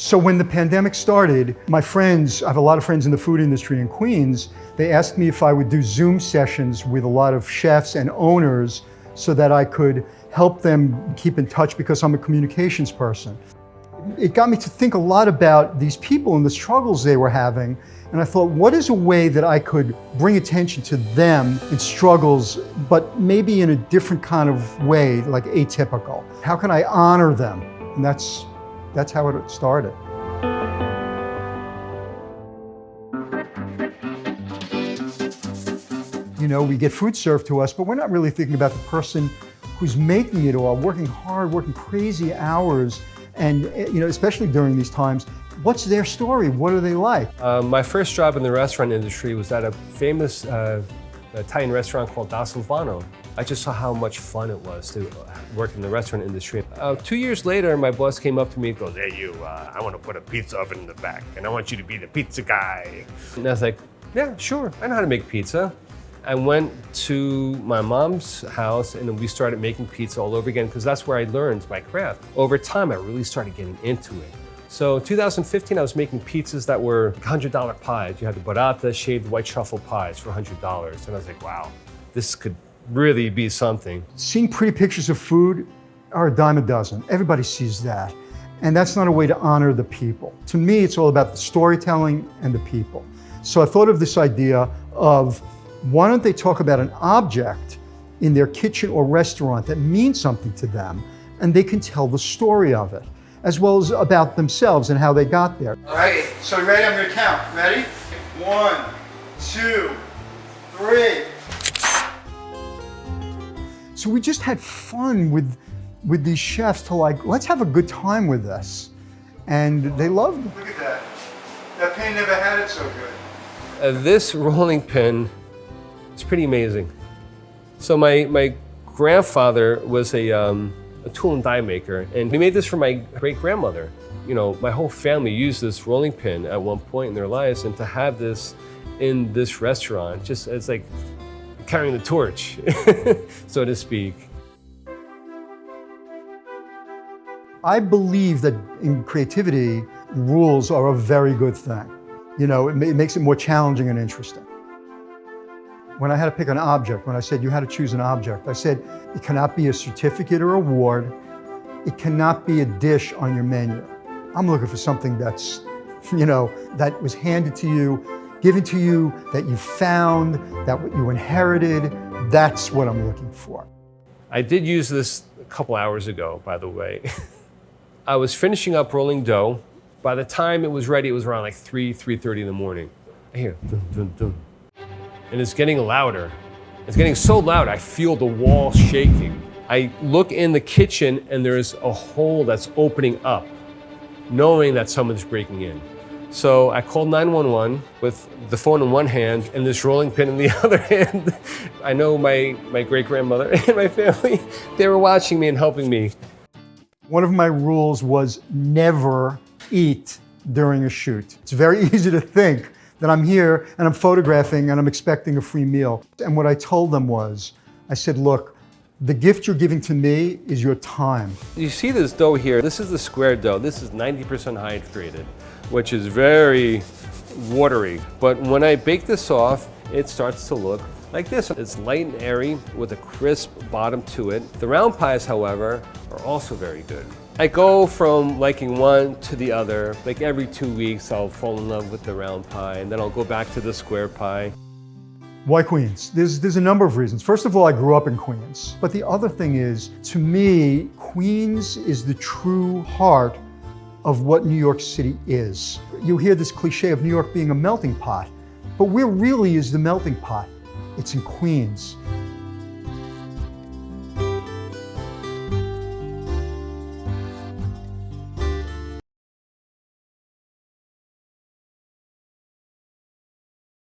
So when the pandemic started, my friends, I have a lot of friends in the food industry in Queens, they asked me if I would do Zoom sessions with a lot of chefs and owners so that I could help them keep in touch because I'm a communications person. It got me to think a lot about these people and the struggles they were having. And I thought, what is a way that I could bring attention to them in struggles, but maybe in a different kind of way, like atypical? How can I honor them? And that's how it started. You know, we get food served to us, but we're not really thinking about the person who's making it or working hard, working crazy hours. And, you know, especially during these times, what's their story? What are they like? My first job in the restaurant industry was at a famous Italian restaurant called Da Silvano. I just saw how much fun it was to work in the restaurant industry. 2 years later, my boss came up to me and goes, "Hey, you, I want to put a pizza oven in the back, and I want you to be the pizza guy." And I was like, "Yeah, sure, I know how to make pizza." I went to my mom's house and we started making pizza all over again because that's where I learned my craft. Over time, I really started getting into it. So in 2015, I was making pizzas that were $100 pies. You had the burrata, shaved white truffle pies for $100. And I was like, wow, this could really be something. Seeing pretty pictures of food are a dime a dozen. Everybody sees that. And that's not a way to honor the people. To me, it's all about the storytelling and the people. So I thought of this idea of, why don't they talk about an object in their kitchen or restaurant that means something to them, and they can tell the story of it, as well as about themselves and how they got there. All right, so you ready? I'm gonna count. Ready? 1, 2, 3. So we just had fun with these chefs to like, let's have a good time with this. And they loved it. Look at that. That pin never had it so good. This rolling pin, it's pretty amazing. So my grandfather was a tool and die maker, and he made this for my great-grandmother. You know, my whole family used this rolling pin at one point in their lives, and to have this in this restaurant, just it's like carrying the torch, so to speak. I believe that in creativity, rules are a very good thing. You know, it makes it more challenging and interesting. When I had to pick an object, when I said you had to choose an object, I said it cannot be a certificate or award. It cannot be a dish on your menu. I'm looking for something that's, you know, that was handed to you, given to you, that you found, that you inherited. That's what I'm looking for. I did use this a couple hours ago, by the way. I was finishing up rolling dough. By the time it was ready, it was around like 3:30 in the morning. I hear dun, dun, dun. And it's getting louder. It's getting so loud, I feel the wall shaking. I look in the kitchen and there's a hole that's opening up, knowing that someone's breaking in. So I called 911 with the phone in one hand and this rolling pin in the other hand. I know my great-grandmother and my family, they were watching me and helping me. One of my rules was never eat during a shoot. It's very easy to think that I'm here and I'm photographing and I'm expecting a free meal. And what I told them was, I said, look, the gift you're giving to me is your time. You see this dough here, this is the square dough. This is 90% hydrated, which is very watery. But when I bake this off, it starts to look like this. It's light and airy with a crisp bottom to it. The round pies, however, are also very good. I go from liking one to the other. Like every 2 weeks, I'll fall in love with the round pie, and then I'll go back to the square pie. Why Queens? There's a number of reasons. First of all, I grew up in Queens. But the other thing is, to me, Queens is the true heart of what New York City is. You hear this cliche of New York being a melting pot, but where really is the melting pot? It's in Queens.